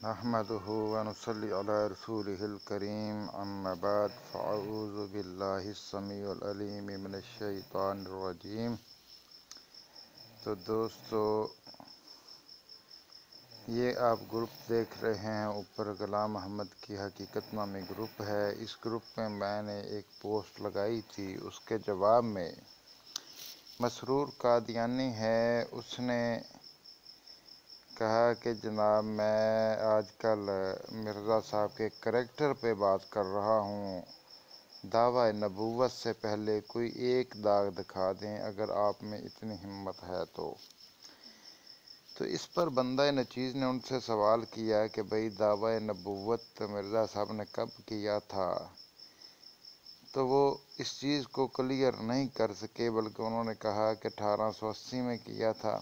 احمدہ و نصلی علی رسولہ الکریم اما بعد فاعوذ باللہ السمیع العلیم من الشیطان الرجیم۔ تو دوستو، یہ آپ گروپ دیکھ رہے ہیں اوپر، غلام محمد کی حقیقت نامی گروپ ہے۔ اس گروپ میں میں نے ایک پوسٹ لگائی تھی، اس کے جواب میں مسرور قادیانی ہے، اس نے کہا کہ جناب میں آج کل مرزا صاحب کے کریکٹر پہ بات کر رہا ہوں، دعویٰ نبوت سے پہلے کوئی ایک داغ دکھا دیں اگر آپ میں اتنی ہمت ہے تو اس پر بندہ نچیز نے ان سے سوال کیا کہ بھئی دعویٰ نبوت مرزا صاحب نے کب کیا تھا؟ تو وہ اس چیز کو کلیئر نہیں کر سکے، بلکہ انہوں نے کہا کہ 1880 میں کیا تھا۔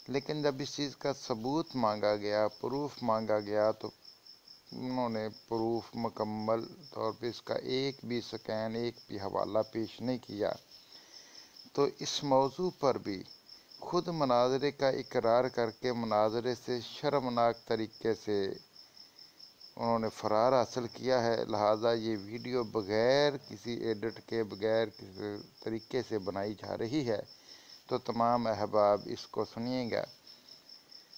لیکن جب اس چیز کا ثبوت مانگا گیا، پروف مانگا گیا، تو انہوں نے پروف مکمل طور پہ اس کا ایک بھی سکین، ایک بھی حوالہ پیش نہیں کیا۔ تو اس موضوع پر بھی خود مناظرے کا اقرار کر کے مناظرے سے شرمناک طریقے سے انہوں نے فرار حاصل کیا ہے۔ لہٰذا یہ ویڈیو بغیر کسی ایڈٹ کے، بغیر کسی طریقے سے بنائی جا رہی ہے، تو تمام احباب اس کو سنیے گا۔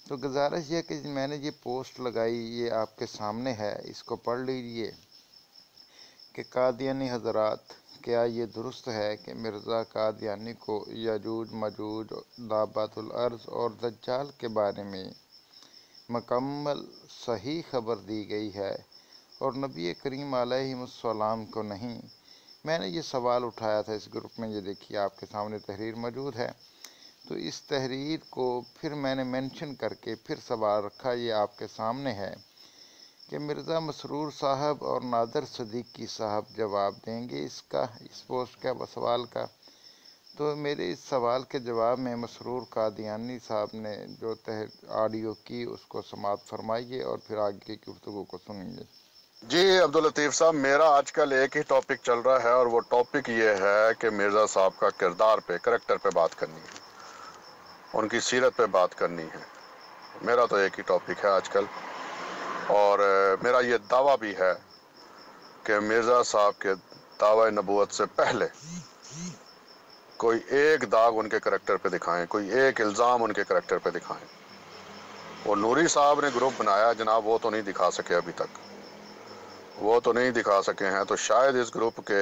تو گزارش یہ کہ میں نے یہ پوسٹ لگائی، یہ آپ کے سامنے ہے، اس کو پڑھ لیجئے کہ قادیانی حضرات، کیا یہ درست ہے کہ مرزا قادیانی کو یاجوج ماجوج، دابت الارض اور دجال کے بارے میں مکمل صحیح خبر دی گئی ہے اور نبی کریم علیہ السلام کو نہیں؟ میں نے یہ سوال اٹھایا تھا اس گروپ میں، یہ دیکھیے آپ کے سامنے تحریر موجود ہے۔ تو اس تحریر کو پھر میں نے مینشن کر کے پھر سوال رکھا، یہ آپ کے سامنے ہے کہ مرزا مسرور صاحب اور نادر صدیقی صاحب جواب دیں گے اس پوسٹ کا سوال کا۔ تو میرے اس سوال کے جواب میں مسرور قادیانی صاحب نے جو آڈیو کی، اس کو سماعت فرمائیے اور پھر آگے کی گفتگو کو سنیے۔ جی عبداللطیف صاحب، میرا آج کل ایک ہی ٹاپک چل رہا ہے، اور وہ ٹاپک یہ ہے کہ مرزا صاحب کا کردار پہ، کریکٹر پہ بات کرنی ہے، ان کی سیرت پہ بات کرنی ہے۔ میرا تو ایک ہی ٹاپک ہے آج کل، اور میرا یہ دعویٰ بھی ہے کہ مرزا صاحب کے دعوی نبوت سے پہلے کوئی ایک داغ ان کے کریکٹر پہ دکھائیں، کوئی ایک الزام ان کے کریکٹر پہ دکھائیں۔ وہ نوری صاحب نے گروپ بنایا جناب، وہ تو نہیں دکھا سکے ابھی تک، وہ تو نہیں دکھا سکے ہیں، تو شاید اس گروپ کے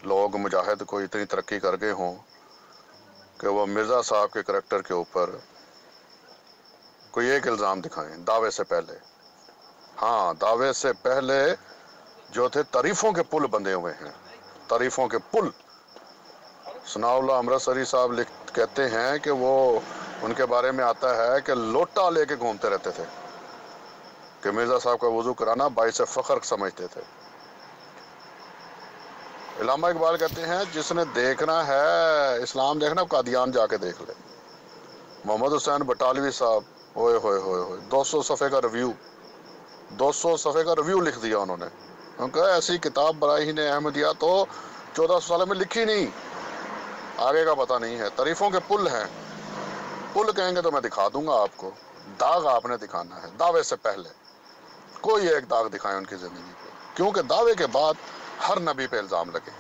لوگ مجاہد کو اتنی ترقی کر گئے ہوں کہ وہ مرزا صاحب کے کریکٹر کے اوپر کوئی ایک الزام دکھائیں دعوے سے پہلے۔ ہاں، دعوے سے پہلے جو تھے تعریفوں کے پل بندھے ہوئے ہیں، تعریفوں کے پل۔ ثناء اللہ امرتسری صاحب کہتے ہیں کہ وہ، ان کے بارے میں آتا ہے کہ لوٹا لے کے گھومتے رہتے تھے، کہ مرزا صاحب کا وضو کرانا باعث فخر سمجھتے تھے۔ علامہ اقبال کہتے ہیں جس نے دیکھنا ہے اسلام دیکھنا، قادیان جا کے دیکھ لے۔ محمد حسین بٹالوی صاحب، ہوئے ہوئے ہوئے ہوئے 200 صفحے کا ریویو، 200 صفحے کا ریویو لکھ دیا انہوں نے۔ انہوں نے کہا ایسی کتاب براہین احمدیہ تو 1400 سال میں لکھی نہیں، آگے کا پتہ نہیں ہے۔ تعریفوں کے پل ہیں، پل کہیں گے تو میں دکھا دوں گا آپ کو، داغ آپ نے دکھانا ہے دعوے سے پہلے۔ کوئی ایک داغ دکھائیں ان کی زندگی پہ، کیونکہ دعوے کے بعد ہر نبی پہ الزام لگے۔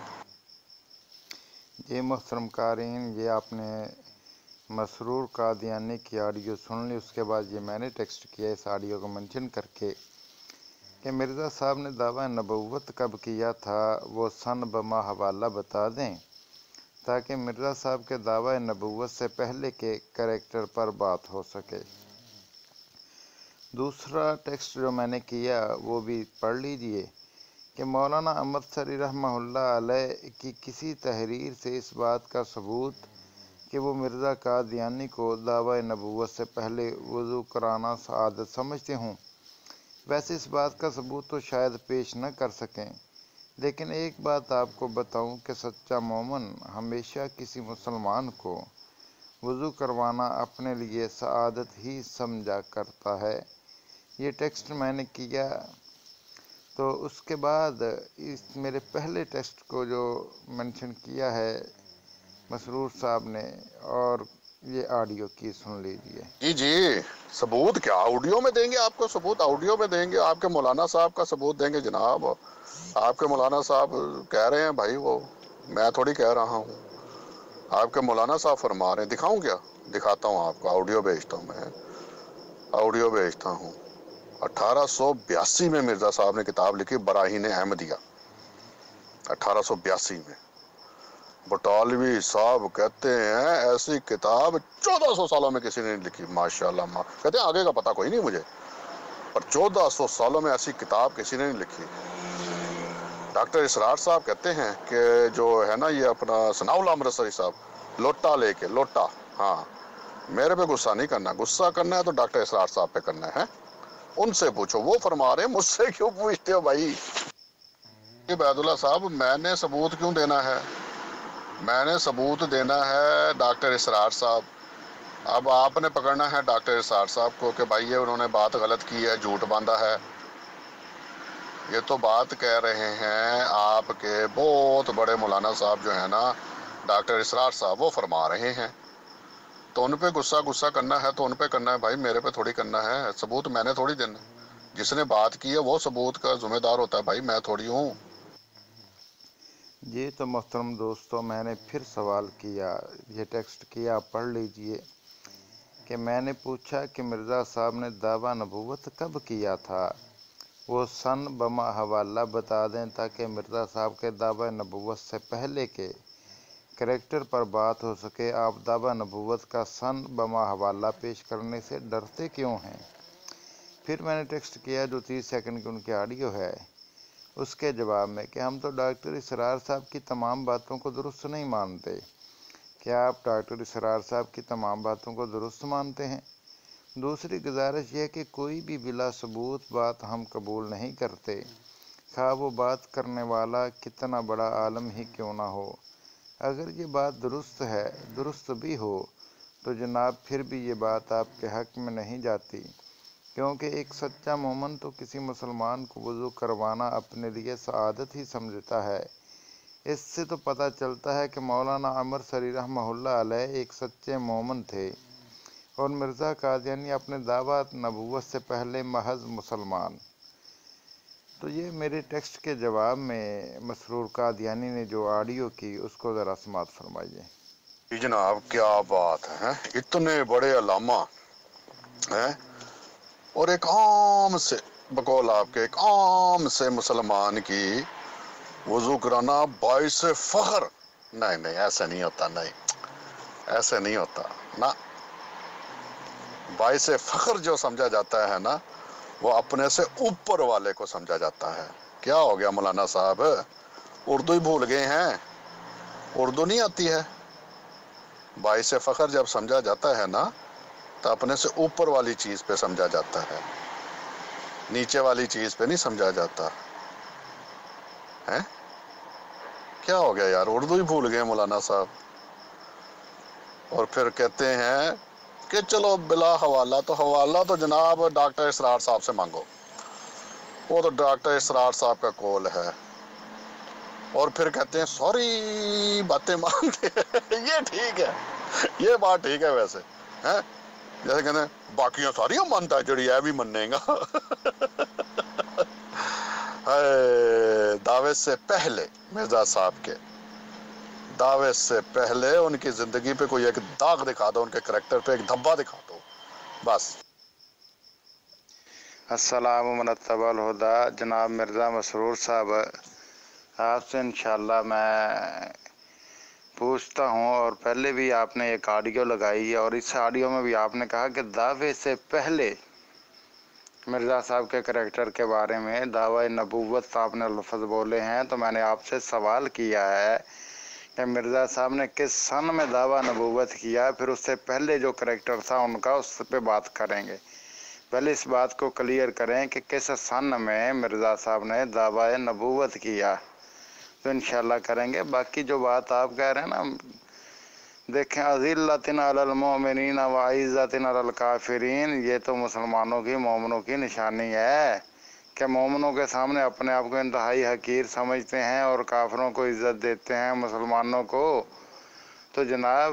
جی محترم قارئین، یہ آپ نے مسرور قادیانی کی آڈیو سن لی۔ اس کے بعد یہ میں نے ٹیکسٹ کیا اس آڈیو کو منشن کر کے کہ مرزا صاحب نے دعویٰ نبوت کب کیا تھا، وہ سن بما حوالہ بتا دیں تاکہ مرزا صاحب کے دعویٰ نبوت سے پہلے کے کریکٹر پر بات ہو سکے۔ دوسرا ٹیکسٹ جو میں نے کیا وہ بھی پڑھ لیجئے کہ مولانا امرتسری رحمہ اللہ علیہ کی کسی تحریر سے اس بات کا ثبوت کہ وہ مرزا قادیانی کو دعویٰ نبوت سے پہلے وضو کرانا سعادت سمجھتے ہوں، ویسے اس بات کا ثبوت تو شاید پیش نہ کر سکیں، لیکن ایک بات آپ کو بتاؤں کہ سچا مومن ہمیشہ کسی مسلمان کو وضو کروانا اپنے لیے سعادت ہی سمجھا کرتا ہے۔ یہ ٹیکسٹ میں نے کیا، تو اس کے بعد اس میرے پہلے ٹیکسٹ کو جو منشن کیا ہے مسرور صاحب نے، اور یہ آڈیو کی سن لیجئے۔ جی ثبوت کیا آڈیو میں دیں گے آپ کو؟ ثبوت آڈیو میں دیں گے، آپ کے مولانا صاحب کا ثبوت دیں گے جناب۔ آپ کے مولانا صاحب کہہ رہے ہیں بھائی، وہ میں تھوڑی کہہ رہا ہوں، آپ کے مولانا صاحب فرما رہے ہیں۔ دکھاؤں کیا؟ دکھاتا ہوں آپ کو، آڈیو بھیجتا ہوں، میں آڈیو بھیجتا ہوں۔ 1882 میں مرزا صاحب نے کتاب لکھی براہین احمدیہ، 1882 میں۔ بٹالوی صاحب کہتے ہیں ایسی کتاب 1400 سالوں میں کسی نے نہیں لکھی۔ ماشاءاللہ، کہتے ہیں آگے کا پتہ کوئی نہیں مجھے، پر 1400 سالوں میں ایسی کتاب کسی نے نہیں لکھی۔ ڈاکٹر اسرار صاحب کہتے ہیں کہ جو ہے نا یہ اپنا ثناء اللہ امرتسری صاحب، لوٹا لے کے، لوٹا، ہاں میرے پہ غصہ نہیں کرنا، غصہ کرنا ہے تو ڈاکٹر اسرار صاحب پہ کرنا ہے، ان سے پوچھو، وہ فرما رہے ہیں، مجھ سے کیوں پوچھتے ہو بھائی؟ عبید اللہ صاحب، میں نے ثبوت کیوں دینا ہے؟ میں نے ثبوت دینا ہے ڈاکٹر اسرار صاحب۔ اب آپ نے پکڑنا ہے ڈاکٹر اسرار صاحب کو کہ بھائی یہ انہوں نے بات غلط کی ہے، جھوٹ باندھا ہے۔ یہ تو بات کہہ رہے ہیں آپ کے بہت بڑے مولانا صاحب جو ہیں نا، ڈاکٹر اسرار صاحب، وہ فرما رہے ہیں، تو ان پہ غصہ کرنا ہے تو ان پہ کرنا ہے بھائی، میرے پہ تھوڑی کرنا ہے۔ ثبوت میں نے تھوڑی دینا، جس نے بات کی ہے وہ ثبوت کا ذمہ دار ہوتا ہے بھائی، میں تھوڑی ہوں۔ جی تو محترم دوستو، میں نے پھر سوال کیا، یہ ٹیکسٹ کیا، آپ پڑھ لیجئے کہ میں نے پوچھا کہ مرزا صاحب نے دعویٰ نبوت کب کیا تھا؟ وہ سن بما حوالہ بتا دیں تاکہ مرزا صاحب کے دعویٰ نبوت سے پہلے کے کریکٹر پر بات ہو سکے۔ آپ دعویٰ نبوت کا سن بما حوالہ پیش کرنے سے ڈرتے کیوں ہیں؟ پھر میں نے ٹیکسٹ کیا جو 30 سیکنڈ کی ان کی آڈیو ہے، اس کے جواب میں کہ ہم تو ڈاکٹر اسرار صاحب کی تمام باتوں کو درست نہیں مانتے۔ کیا آپ ڈاکٹر اسرار صاحب کی تمام باتوں کو درست مانتے ہیں؟ دوسری گزارش یہ کہ کوئی بھی بلا ثبوت بات ہم قبول نہیں کرتے، خواہ وہ بات کرنے والا کتنا بڑا عالم ہی کیوں نہ ہو۔ اگر یہ بات درست ہے، درست بھی ہو، تو جناب پھر بھی یہ بات آپ کے حق میں نہیں جاتی، کیونکہ ایک سچا مومن تو کسی مسلمان کو وضو کروانا اپنے لیے سعادت ہی سمجھتا ہے۔ اس سے تو پتہ چلتا ہے کہ مولانا امرتسری رحمہ اللہ علیہ ایک سچے مومن تھے، اور مرزا قادیانی اپنے دعویٰ نبوت سے پہلے محض مسلمان۔ تو یہ میرے ٹیکسٹ کے جواب میں مسرور قادیانی نے جو آڈیو کی، اس کو ذرا سماعت فرمائیے۔ جی جناب، کیا بات ہے، اتنے بڑے علامہ ہیں اور ایک عام سے، بقول آپ کے ایک عام سے مسلمان کی وضو کرانا باعث فخر؟ نہیں ایسے نہیں ہوتا، نہیں ایسے نہیں ہوتا نا۔ باعث فخر جو سمجھا جاتا ہے نا، وہ اپنے سے اوپر والے کو سمجھا جاتا ہے۔ کیا ہو گیا مولانا صاحب، اردو ہی بھول گئے ہیں؟ اردو نہیں آتی ہے؟ باعث فخر جب سمجھا جاتا ہے نا، تو اپنے سے اوپر والی چیز پہ سمجھا جاتا ہے، نیچے والی چیز پہ نہیں سمجھا جاتا ہے۔ کیا ہو گیا یار، اردو ہی بھول گئے مولانا صاحب۔ اور پھر کہتے ہیں کہ چلو بلا حوالہ، تو حوالہ تو جناب ڈاکٹر اسرار صاحب سے مانگو، وہ تو ڈاکٹر اسرار صاحب کا قول ہے۔ اور پھر کہتے ہیں سوری باتیں مانتے ہیں۔ یہ ٹھیک ہے، یہ بات ٹھیک ہے ویسے، ہیں جیسے کہتے ہیں باقیاں ساریاں مانتا ہے جڑی ہے بھی مننے گا۔ دعوے سے پہلے مرزا صاحب کے دعوے سے پہلے ان کی زندگی پہ کوئی ایک داغ دکھا دو، ان کے کریکٹر پہ ایک دھبا دکھا دو بس۔ السلام مرتبہ الہدا، جناب مرزا مسرور صاحب، آپ سے انشاءاللہ میں پوچھتا ہوں، اور پہلے بھی آپ نے ایک آڈیو لگائی، اور اس آڈیو میں بھی آپ نے کہا کہ دعوے سے پہلے مرزا صاحب کے کریکٹر کے بارے میں دعوی نبوت آپ نے لفظ بولے ہیں، تو میں نے آپ سے سوال کیا ہے کہ مرزا صاحب نے کس سن میں دعویٰ نبوت کیا، پھر اس سے پہلے جو کریکٹر تھا ان کا، اس پہ بات کریں گے۔ پہلے اس بات کو کلیئر کریں کہ کس سن میں مرزا صاحب نے دعویٰ نبوت کیا، تو انشاءاللہ کریں گے۔ باقی جو بات آپ کہہ رہے ہیں نا، دیکھیں اذلۃ علی المؤمنین وعزۃ علی الکافرین، یہ تو مسلمانوں کی، مومنوں کی نشانی ہے کہ مومنوں کے سامنے اپنے آپ کو انتہائی حقیر سمجھتے ہیں اور کافروں کو عزت دیتے ہیں، مسلمانوں کو۔ تو جناب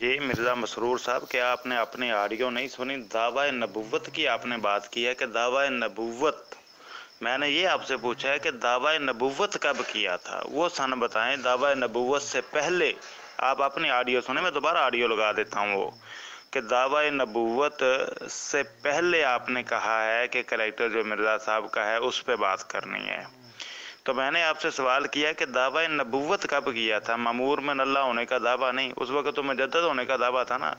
جی مرزا مسرور صاحب، کیا آپ نے اپنی آڈیو نہیں سنی؟ دعوی نبوت کی آپ نے بات کی ہے کہ دعوی نبوت، میں نے یہ آپ سے پوچھا ہے کہ دعوی نبوت کب کیا تھا، وہ سن بتائیں۔ دعوی نبوت سے پہلے آپ اپنی آڈیو سنیں، میں دوبارہ آڈیو لگا دیتا ہوں، وہ کہ دعوی نبوت سے پہلے آپ نے کہا ہے کہ کریکٹر جو مرزا صاحب کا ہے اس پہ بات کرنی ہے۔ تو میں نے آپ سے سوال کیا کہ دعوی نبوت کب کیا تھا؟ مامور من اللہ ہونے کا دعویٰ نہیں، اس وقت تو مجدد ہونے کا دعویٰ تھا نا،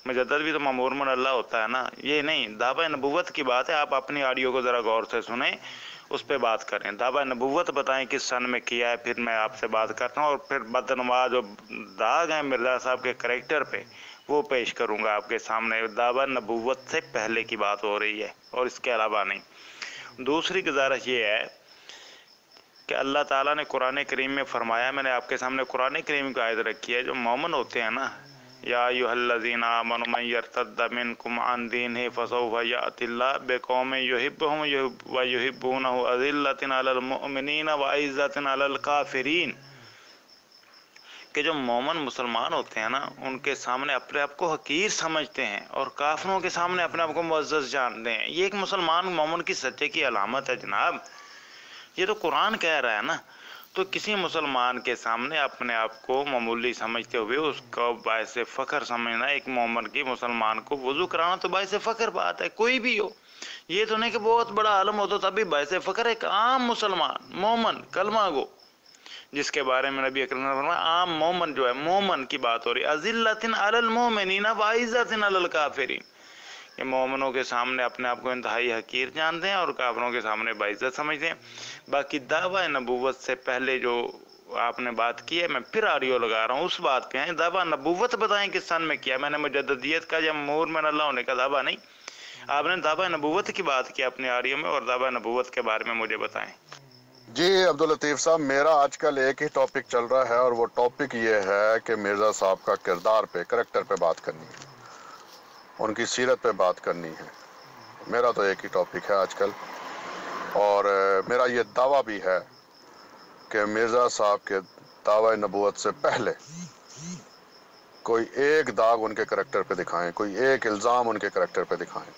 مجدد بھی تو مامور من اللہ ہوتا ہے نا، یہ نہیں، دعوی نبوت کی بات ہے۔ آپ اپنی آڈیو کو ذرا غور سے سنیں، اس پہ بات کریں۔ دعوی نبوت بتائیں کس سن میں کیا ہے، پھر میں آپ سے بات کرتا ہوں، اور پھر بدعنوا جو داغ ہیں مرزا صاحب کے کریکٹر پہ وہ پیش کروں گا آپ کے سامنے۔ دعوی نبوت سے پہلے کی بات ہو رہی ہے اور اس کے علاوہ نہیں۔ دوسری گزارش یہ ہے کہ اللہ تعالیٰ نے قرآن کریم میں فرمایا، میں نے آپ کے سامنے قرآن کریم کی آیت رکھی ہے، جو مومن ہوتے ہیں نا، یا ایھا الذین آمنوا من یرتد منکم عن دینہ فسوف یأتی اللہ بقوم یحبہم ویحبونہ اذلۃ علی المؤمنین وعزۃ علی الکافرین، کہ جو مومن مسلمان ہوتے ہیں نا، ان کے سامنے اپنے آپ کو حقیر سمجھتے ہیں اور کافروں کے سامنے اپنے آپ کو معزز جانتے ہیں۔ یہ ایک مسلمان مومن کی سچے کی علامت ہے جناب، یہ تو قرآن کہہ رہا ہے نا۔ تو کسی مسلمان کے سامنے اپنے آپ کو معمولی سمجھتے ہوئے اس کو باعث فخر سمجھنا، ایک مومن کی مسلمان کو وضو کرانا تو باعث فخر بات ہے، کوئی بھی ہو، یہ تو نہیں کہ بہت بڑا عالم ہو تو تب بھی باعث فخر۔ ایک عام مسلمان مومن کلمہ گو جس کے بارے میں نبی اکرم صلی اللہ علیہ وسلم، عام مومن جو ہے، مومن کی بات ہو رہی ہے، اذلۃ علی المؤمنین وعزۃ علی الکافرین، کہ مومنوں کے سامنے اپنے آپ کو انتہائی حقیر جانتے ہیں اور کافروں کے سامنے باعزت سمجھتے ہیں۔ باقی دعوی نبوت سے پہلے جو آپ نے بات کی ہے، میں پھر آڈیو لگا رہا ہوں، اس بات پہ ہیں۔ دعوی نبوت بتائیں کس سن میں کیا؟ میں نے مجددیت کا یا مامور من اللہ ہونے کا دعویٰ نہیں، آپ نے دعوی نبوت کی بات کی اپنے آڈیو میں، اور دعوی نبوت کے بارے میں مجھے بتائیں۔ جی عبداللطیف صاحب، میرا آج کل ایک ہی ٹاپک چل رہا ہے اور وہ ٹاپک یہ ہے کہ مرزا صاحب کا کردار پہ، کریکٹر پہ بات کرنی ہے، ان کی سیرت پہ بات کرنی ہے۔ میرا تو ایک ہی ٹاپک ہے آج کل، اور میرا یہ دعویٰ بھی ہے کہ مرزا صاحب کے دعوی نبوت سے پہلے کوئی ایک داغ ان کے کریکٹر پہ دکھائیں، کوئی ایک الزام ان کے کریکٹر پہ دکھائیں۔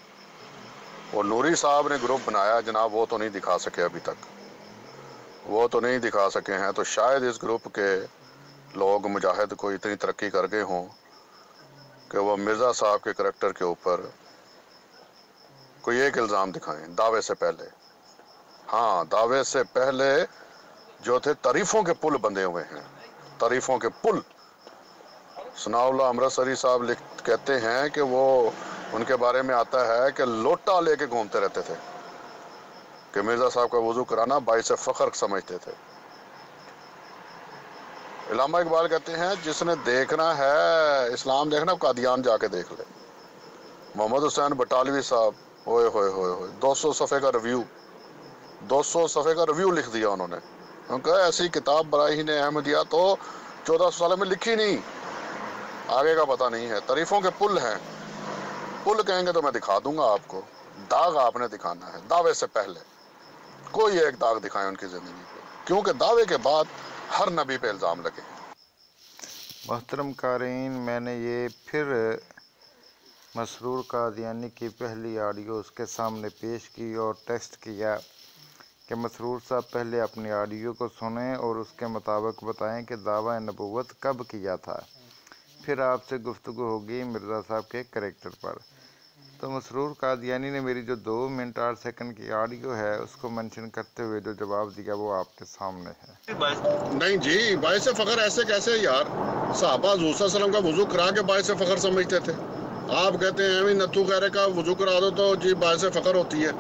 وہ نوری صاحب نے گروپ بنایا جناب، وہ تو نہیں دکھا سکے ابھی تک، وہ تو نہیں دکھا سکے ہیں، تو شاید اس گروپ کے لوگ مجاہد کو اتنی ترقی کر گئے ہوں کہ وہ مرزا صاحب کے کریکٹر کے اوپر کوئی ایک الزام دکھائیں دعوے سے پہلے۔ ہاں، دعوے سے پہلے جو تھے تعریفوں کے پل بندھے ہوئے ہیں، تعریفوں کے پل۔ ثناء اللہ امرتسری صاحب کہتے ہیں کہ وہ، ان کے بارے میں آتا ہے کہ لوٹا لے کے گھومتے رہتے تھے، کہ مرزا صاحب کا وضو کرانا باعث فخر سمجھتے تھے۔ علامہ اقبال کہتے ہیں جس نے دیکھنا ہے اسلام دیکھنا، قادیان جا کے دیکھ لے۔ محمد حسین بٹالوی صاحب، ہوئے ہوئے ہوئے ہوئے 200 صفحے کا ریویو، 200 صفحے کا ریویو لکھ دیا انہوں نے۔ انہوں نے کہا ایسی کتاب براہین احمدیہ تو 1400 سال میں لکھی نہیں، آگے کا پتہ نہیں ہے۔ تعریفوں کے پل ہیں، پل کہیں گے تو میں دکھا دوں گا آپ کو، داغ آپ نے دکھانا ہے دعوے سے پہلے۔ کوئی ایک داغ دکھائیں ان کی زندگی پہ، کیونکہ دعوے کے بعد ہر نبی پہ الزام لگے۔ محترم قارئین، میں نے یہ پھر مسرور قادیانی کی پہلی آڈیو اس کے سامنے پیش کی اور ٹیسٹ کیا کہ مسرور صاحب پہلے اپنی آڈیو کو سنیں اور اس کے مطابق بتائیں کہ دعوی نبوت کب کیا تھا، پھر آپ سے گفتگو ہوگی مرزا صاحب کے کریکٹر پر۔ تو مسرور قادیانی نے میری جو 2 منٹ 8 سیکنڈ کی آڈیو ہے اس کو منشن کرتے ہوئے جو جواب دیا وہ آپ کے سامنے ہے۔ نہیں جی، باعث فخر ایسے کیسے یار؟ صحابہ حضور صلی اللہ علیہ وسلم کا وضو کرا کے باعث فخر سمجھتے تھے۔ آپ کہتے ہیں بھی نتھو خیرے کا وضو کرا دو تو جی باعث فخر ہوتی ہے۔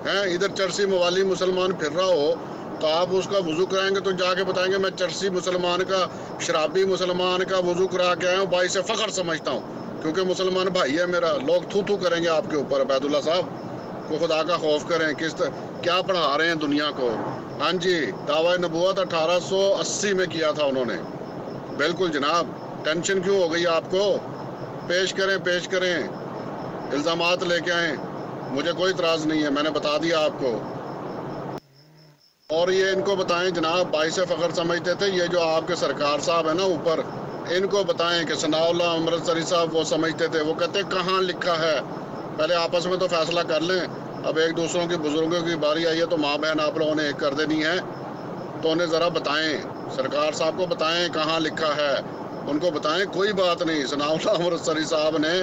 ادھر چرسی موالی مسلمان پھر رہا ہو تو آپ اس کا وضو کرائیں گے تو جا کے بتائیں گے میں چرسی مسلمان کا، شرابی مسلمان کا وضو کرا کے آیا ہوں، باعث فخر سمجھتا ہوں کیونکہ مسلمان بھائی ہے میرا۔ لوگ تھو تھو کریں گے آپ کے اوپر۔ عبید اللہ صاحب کو خدا کا خوف کریں، کیا پڑھا رہے ہیں دنیا کو؟ ہاں جی، دعوی نبوت 1880 میں کیا تھا انہوں نے۔ بالکل جناب، ٹینشن کیوں ہو گئی آپ کو؟ پیش کریں، پیش کریں، الزامات لے کے آئیں، مجھے کوئی اعتراض نہیں ہے، میں نے بتا دیا آپ کو۔ اور یہ ان کو بتائیں جناب، باعث فخر سمجھتے تھے یہ جو آپ کے سرکار صاحب ہیں نا اوپر، ان کو بتائیں کہ ثناءاللہ امرتسری صاحب وہ سمجھتے تھے، وہ کہتے کہاں لکھا ہے، پہلے آپس میں تو فیصلہ کر لیں، اب ایک دوسروں کی بزرگوں کی باری آئی ہے تو ماں بہن آپ لوگوں نے ایک کر دینی ہے، تو انہیں ذرا بتائیں، سرکار صاحب کو بتائیں کہاں لکھا ہے، ان کو بتائیں کوئی بات نہیں، ثناءاللہ امرتسری صاحب نے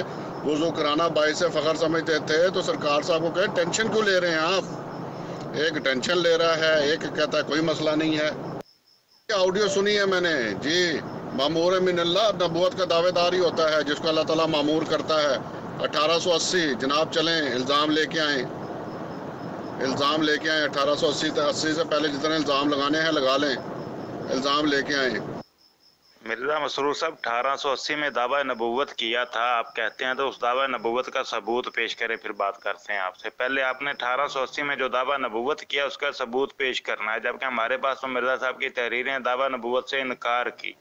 وضو کرانا باعث فخر سمجھتے تھے، تو سرکار صاحب کو کہیں ٹینشن کیوں لے رہے ہیں آپ، ایک ٹینشن لے رہا ہے، ایک کہتا ہے کوئی مسئلہ نہیں ہے۔ آڈیو سنی ہے میں نے جی، معمور من اللہ نبوت کا دعوے دار ہی ہوتا ہے جس کو اللہ تعالیٰ معمور کرتا ہے۔ 1880 جناب چلیں الزام لے کے آئیں، الزام لے کے آئیں، 1880 سے پہلے جتنے الزام لگانے ہیں لگا لیں، الزام لے کے آئیں۔ مرزا مسرور صاحب 1880 میں دعویٰ نبوت کیا تھا آپ کہتے ہیں، تو اس دعویٰ نبوت کا ثبوت پیش کریں پھر بات کرتے ہیں آپ سے۔ پہلے آپ نے 1880 میں جو دعویٰ نبوت کیا اس کا ثبوت پیش کرنا ہے، جبکہ ہمارے پاس تو مرزا صاحب کی تحریریں دعویٰ نبوت سے انکار کی،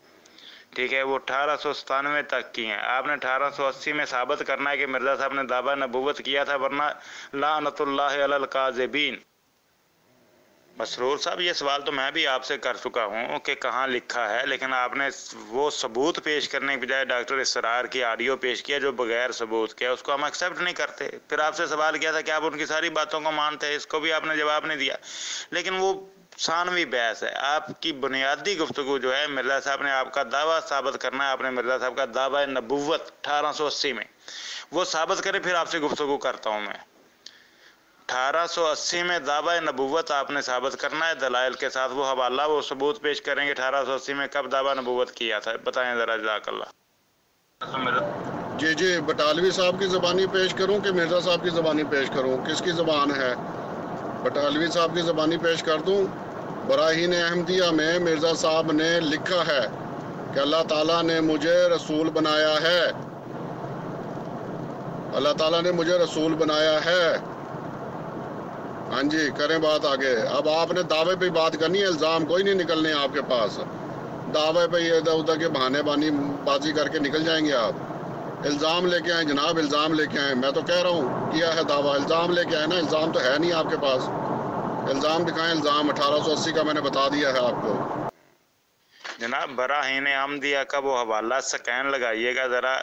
ٹھیک ہے، وہ 1897 تک کی ہیں۔ آپ نے 1880 میں ثابت کرنا ہے کہ مرزا صاحب نے دعویٰ نبوت کیا تھا، ورنہ لعنت اللہ علی الکاذبین۔ مسرور صاحب یہ سوال تو میں بھی آپ سے کر چکا ہوں کہ کہاں لکھا ہے، لیکن آپ نے وہ ثبوت پیش کرنے کے بجائے ڈاکٹر اسرار کی آڈیو پیش کیا جو بغیر ثبوت کیا، اس کو ہم ایکسیپٹ نہیں کرتے۔ پھر آپ سے سوال کیا تھا کہ آپ ان کی ساری باتوں کو مانتے ہیں، اس کو بھی آپ نے جواب نہیں دیا، لیکن وہ ثانوی بحث ہے۔ آپ کی بنیادی گفتگو جو ہے، مرزا صاحب نے آپ کا دعویٰ ثابت کرنا ہے، آپ نے مرزا صاحب کا دعویٰ نبوت 1880 میں وہ ثابت کرے، پھر آپ سے گفتگو کرتا ہوں میں۔ 1880 میں دعویٰ نبوت آپ نے ثابت کرنا ہے دلائل کے ساتھ، وہ حوالہ وہ ثبوت پیش کریں گے 1880 میں کب دعویٰ نبوت کیا تھا، بتائیں ذرا جزاک اللہ۔ جی جی، بٹالوی صاحب کی زبانی پیش کروں کہ مرزا صاحب کی زبانی پیش کروں، کس کی زبان ہے؟ بٹالوی صاحب کی زبانی پیش کر دوں۔ براہین احمدیہ میں مرزا صاحب نے لکھا ہے کہ اللہ تعالیٰ نے مجھے رسول بنایا ہے، اللہ تعالیٰ نے مجھے رسول بنایا ہے۔ ہاں جی، کریں بات آگے۔ اب آپ نے دعوے پہ بات کرنی ہے، الزام کوئی نہیں نکلنے آپ کے پاس، دعوے پہ یہ ادھر ادھر کے بہانے بازی کر کے نکل جائیں گے آپ۔ الزام لے کے آئیں جناب، الزام لے کے آئیں، میں تو کہہ رہا ہوں کیا ہے دعویٰ، الزام لے کے آئیں نا، الزام تو ہے نہیں آپ کے پاس، الزام دکھائیں، الزام 1880 کا میں نے بتا دیا ہے آپ کو۔ جناب براہین احمدیہ کا وہ حوالہ سکین لگائیے گا ذرا،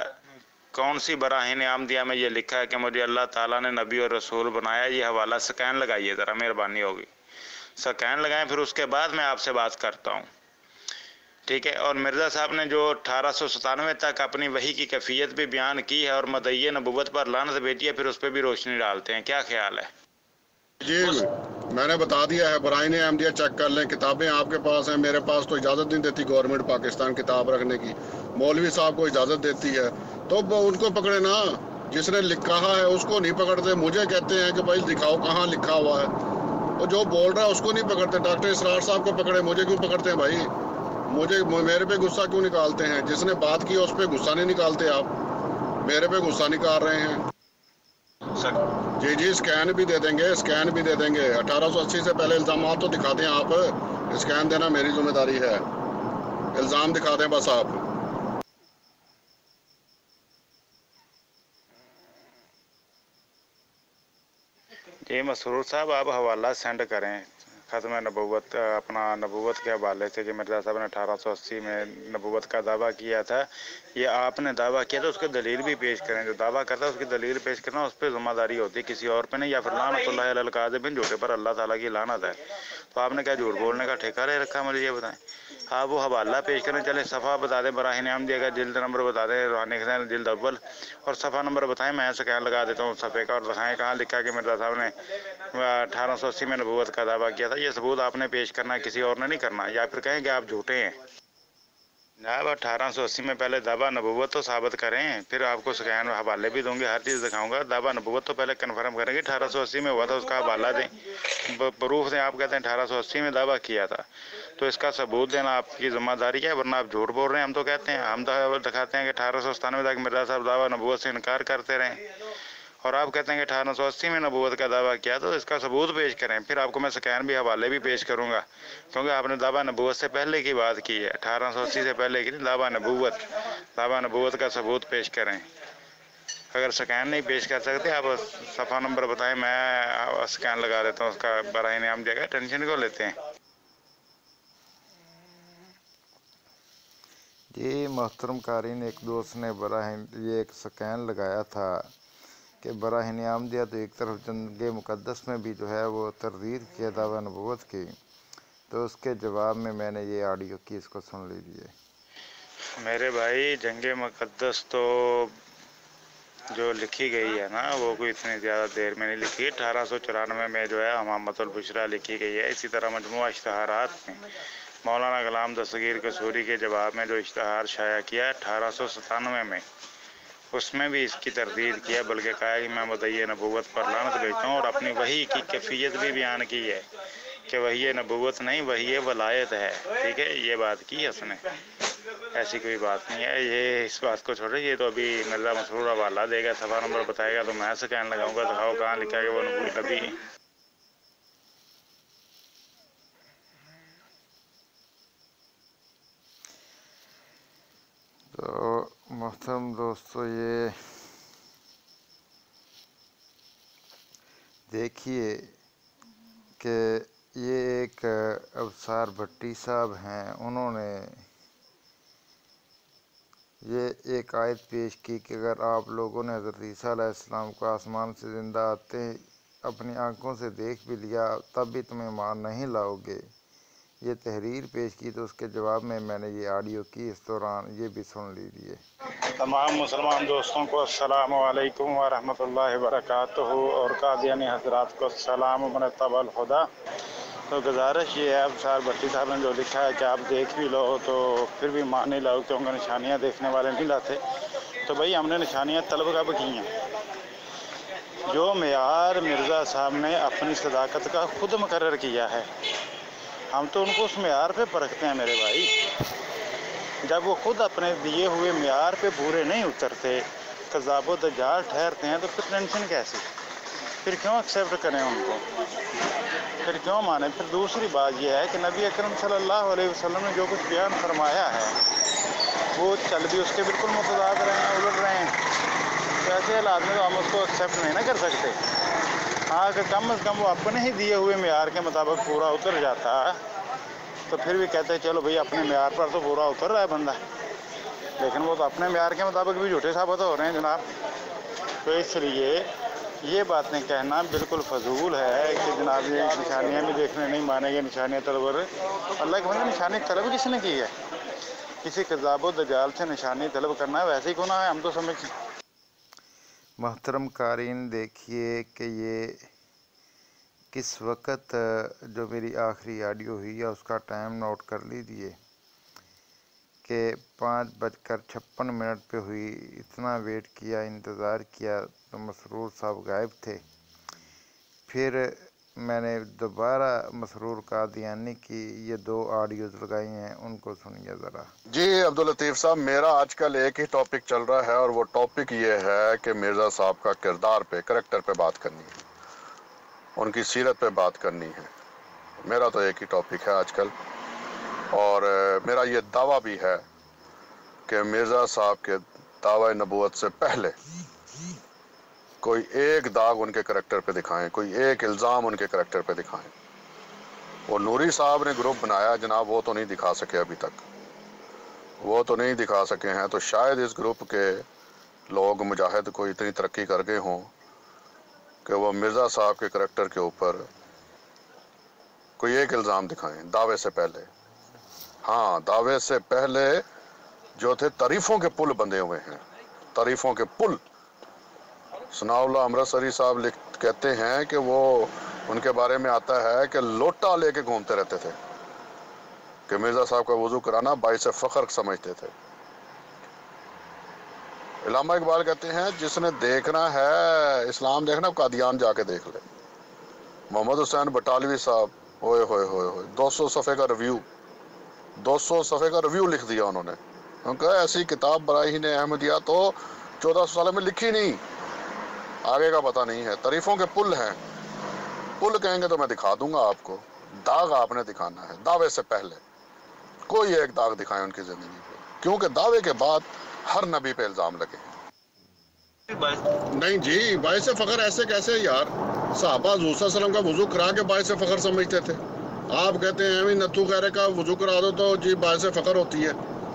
کون سی براہین احمدیہ میں یہ لکھا ہے کہ مجھے اللہ تعالیٰ نے نبی اور رسول بنایا، یہ حوالہ سکین لگائیے ذرا، مہربانی ہوگی، سکین لگائیں، پھر اس کے بعد میں آپ سے بات کرتا ہوں، ٹھیک ہے۔ اور مرزا صاحب نے جو 1897 تک اپنی وحی کی کیفیت بھی بیان کی ہے اور مدعی نبوت پر لعنت بھیجی ہے، پھر اس پہ بھی روشنی ڈالتے ہیں، کیا خیال ہے؟ جی میں نے بتا دیا ہے، براہین احمدیہ چیک کر لیں، کتابیں آپ کے پاس ہیں، میرے پاس تو اجازت نہیں دیتی گورنمنٹ پاکستان کتاب رکھنے کی، مولوی صاحب کو اجازت دیتی ہے، تو ان کو پکڑے نا، جس نے لکھا ہے اس کو نہیں پکڑتے، مجھے کہتے ہیں کہ بھائی دکھاؤ کہاں لکھا ہوا ہے، وہ جو بول رہا ہے اس کو نہیں پکڑتے، ڈاکٹر اسرار صاحب کو پکڑے، مجھے کیوں پکڑتے ہیں بھائی، میرے پہ غصہ کیوں نکالتے ہیں؟ جس نے بات کی اس پہ غصہ نہیں نکالتے آپ، میرے پہ غصہ نکال رہے ہیں۔ جی جی، اسکین بھی دے دیں گے، اسکین بھی دے دیں گے، 1880 سے پہلے الزامات تو دکھا دیں آپ، اسکین دینا میری ذمہ داری ہے، الزام دکھا دیں بس آپ۔ جی مسرور صاحب آپ حوالہ سینڈ کریں ختم نبوت، اپنا نبوت کے حوالے سے کہ مرزا صاحب نے 1880 میں نبوت کا دعویٰ کیا تھا، یہ آپ نے دعویٰ کیا تھا، اس کی دلیل بھی پیش کریں، جو دعویٰ کرتا ہے اس کی دلیل پیش کرنا، اس پہ ذمہ داری ہوتی ہے، کسی اور پہ نہیں، یا پھر لعنت اللہ علی الکاذبین، جھوٹے پر اللہ تعالیٰ کی لعنت ہے، تو آپ نے کیا جھوٹ بولنے کا ٹھیکہ لے رکھا، مجھے یہ بتائیں۔ آپ وہ حوالہ پیش کریں، چلے صفحہ بتا دیں براہین احمدیہ کا، جلد نمبر بتا دیں، روحانی حسین جلد اول، اور صفحہ نمبر بتائیں، میں سکین لگا دیتا ہوں صفحے کا، اور دکھائیں کہاں لکھا کہ مرزا صاحب نے 1880 میں نبوت کا دعویٰ کیا تھا، یہ ثبوت آپ نے پیش کرنا ہے، کسی اور نے نہیں کرنا، یا پھر کہیں کہ آپ جھوٹے ہیں۔ جناب 1880 میں پہلے دعویٰ نبوت تو ثابت کریں، پھر آپ کو سکین حوالے بھی دوں گے، ہر چیز دکھاؤں گا، دعویٰ نبوت تو پہلے کنفرم کریں گے 1880 میں ہوا تھا، اس کا حوالہ دیں، پروف دیں، آپ کہتے ہیں 1880 میں دعویٰ کیا تھا، تو اس کا ثبوت دینا آپ کی ذمہ داری ہے، ورنہ آپ جھوٹ بول رہے ہیں، ہم تو کہتے ہیں، ہم دکھاتے ہیں کہ 1897 تک مرزا صاحب دعویٰ نبوت سے انکار کرتے رہے، اور آپ کہتے ہیں کہ 1880 میں نبوت کا دعویٰ کیا، تو اس کا ثبوت پیش کریں، پھر آپ کو میں سکین بھی حوالے بھی پیش کروں گا، کیونکہ آپ نے دعویٰ نبوت سے پہلے کی بات کی ہے، 1880 سے پہلے کی دعویٰ نبوت کا ثبوت پیش کریں۔ اگر سکین نہیں پیش کر سکتے آپ صفحہ نمبر بتائیں، میں سکین لگا دیتا ہوں اس کا، براہین احمدیہ کا، ٹینشن کو لیتے ہیں۔ یہ محترم قارئین، ایک دوست نے یہ ایک سکین لگایا تھا کہ براہ نعمدیہ تو ایک طرف جنگ مقدس میں بھی جو ہے وہ تردید کیا دعویٰ نبوت کی، تو اس کے جواب میں نے یہ آڈیو کی، اس کو سن لیجیے۔ میرے بھائی، جنگ مقدس تو جو لکھی گئی ہے نا وہ کوئی اتنی زیادہ دیر میں نہیں لکھی۔ 1894 میں جو ہے امامۃ البشریٰ لکھی گئی ہے۔ اسی طرح مجموعہ اشتہارات میں مولانا غلام دستگیر قصوری کے جواب میں جو اشتہار شائع کیا ہے 1897 میں، اس میں بھی اس کی تردید کیا، بلکہ کہا کہ میں مدعی نبوت پر لعنت بھیجتا ہوں، اور اپنی وحی کی کیفیت بھی بیان کی ہے کہ وحی نبوت نہیں، وحی ولایت ہے۔ ٹھیک ہے، یہ بات کی اس نے، ایسی کوئی بات نہیں ہے۔ یہ اس بات کو چھوڑے، یہ تو ابھی مرزا مسرور حوالہ دے گا، صفحہ نمبر بتائے گا تو میں سکین لگاؤں گا، دکھاؤ کہاں لکھا ہے کہ وہ نبی۔ تو محترم دوستو، یہ دیکھیے کہ یہ ایک ابصار بھٹی صاحب ہیں، انہوں نے یہ ایک آیت پیش کی کہ اگر آپ لوگوں نے حضرت عیسیٰ علیہ السلام کو آسمان سے زندہ آتے اپنی آنکھوں سے دیکھ بھی لیا تب بھی تم ایمان نہیں لاؤ گے، یہ تحریر پیش کی، تو اس کے جواب میں نے یہ آڈیو کی، اس دوران یہ بھی سن لیجیے۔ تمام مسلمان دوستوں کو السلام علیکم ورحمۃ اللہ وبرکاتہ، اور قادیانی حضرات کو السلام مرتب الخدا۔ تو گزارش یہ ہے، ابصار بھٹی صاحب نے جو لکھا ہے کہ آپ دیکھ بھی لو تو پھر بھی مان نہیں لاؤ کیونکہ نشانیاں دیکھنے والے نہیں لاتے۔ تو بھائی ہم نے نشانیاں طلب کب کی ہیں؟ جو معیار مرزا صاحب نے اپنی صداقت کا خود مقرر کیا ہے، ہم تو ان کو اس معیار پہ پرکھتے ہیں میرے بھائی۔ جب وہ خود اپنے دیے ہوئے معیار پہ پورے نہیں اترتے، کذاب و دجال ٹھہرتے ہیں، تو پھر ٹینشن کیسی؟ پھر کیوں ایکسیپٹ کریں ان کو؟ پھر کیوں مانیں؟ پھر دوسری بات یہ ہے کہ نبی اکرم صلی اللہ علیہ وسلم نے جو کچھ بیان فرمایا ہے وہ چل بھی اس کے بالکل متضاد رہے ہیں، الٹ رہے ہیں، تو ایسے حالات میں تو ہم اس کو ایکسیپٹ نہیں نہ کر سکتے۔ ہاں کہ کم از کم وہ اپنے ہی دیے ہوئے معیار کے مطابق پورا اتر جاتا تو پھر بھی کہتے ہیں چلو بھئی اپنے معیار پر تو پورا اتر رہا ہے بندہ، لیکن وہ تو اپنے معیار کے مطابق بھی جھوٹے ثابت ہو رہے ہیں جناب۔ تو اس لیے یہ باتیں کہنا بالکل فضول ہے کہ جناب یہ نشانیاں بھی دیکھنے نہیں مانیں گے، نشانیاں طلب۔ اللہ کے بندے، نشانی طلب کس نے کی ہے؟ کسی کذاب و دجال سے نشانی طلب کرنا ہے ویسے ہی گناہ ہے، ہم تو سمجھتے ہیں۔ محترم قارئین، دیکھیے کہ یہ کس وقت جو میری آخری آڈیو ہوئی ہے اس کا ٹائم نوٹ کر لیجیے کہ 5:56 پہ ہوئی۔ اتنا ویٹ کیا، انتظار کیا تو مسرور صاحب غائب تھے۔ پھر میں نے دوبارہ مسرور قادیانی کی یہ 2 آڈیوز لگائی ہیں، ان کو سنیے ذرا۔ جی عبداللطیف صاحب، میرا آج کل ایک ہی ٹاپک چل رہا ہے، اور وہ ٹاپک یہ ہے کہ مرزا صاحب کا کردار پہ، کریکٹر پہ بات کرنی ہے، ان کی سیرت پہ بات کرنی ہے۔ میرا تو ایک ہی ٹاپک ہے آج کل، اور میرا یہ دعویٰ بھی ہے کہ مرزا صاحب کے دعوی نبوت سے پہلے کوئی ایک داغ ان کے کریکٹر پہ دکھائیں، کوئی ایک الزام ان کے کریکٹر پہ دکھائیں۔ وہ نوری صاحب نے گروپ بنایا جناب، وہ تو نہیں دکھا سکے ابھی تک، وہ تو نہیں دکھا سکے ہیں، تو شاید اس گروپ کے لوگ مجاہد کو اتنی ترقی کر گئے ہوں کہ وہ مرزا صاحب کے کریکٹر کے اوپر کوئی ایک الزام دکھائیں دعوے سے پہلے۔ ہاں، دعوے سے پہلے جو تھے تعریفوں کے پل بندھے ہوئے ہیں، تعریفوں کے پل۔ ثناء اللہ امرتسری صاحب کہتے ہیں کہ وہ ان کے بارے میں آتا ہے کہ لوٹا لے کے گھومتے رہتے تھے، کہ مرزا صاحب کا وضو کرانا باعث فخر سمجھتے تھے۔ علامہ اقبال کہتے ہیں جس نے دیکھنا ہے اسلام دیکھنا، قادیان جا کے دیکھ لے۔ محمد حسین بٹالوی صاحب، ہوئے ہوئے ہوئے ہوئے 200 صفحے کا ریویو، 200 صفحے کا ریویو لکھ دیا انہوں نے۔ ان کا ایسی کتاب براہین احمدیہ تو 1400 سال میں لکھی نہیں، آگے کا پتہ نہیں ہے۔ تعریفوں کے پل ہیں، پل کہیں گے تو میں دکھا دوں گا آپ کو۔ داغ آپ نے دکھانا ہے دعوے سے پہلے، کوئی ایک داغ دکھائیں ان کی زندگی پہ، کیونکہ دعوے کے بعد ہر نبی پہ الزام لگے ہیں۔ نہیں جی، باعث فخر ایسے کیسے یار؟ صحابہ حضور صلی اللہ علیہ وسلم کا وضو کرا کے باعث فخر سمجھتے تھے، آپ کہتے ہیں نتھو خیرے کا وضو کرا دو تو جی باعث فخر ہوتی ہے۔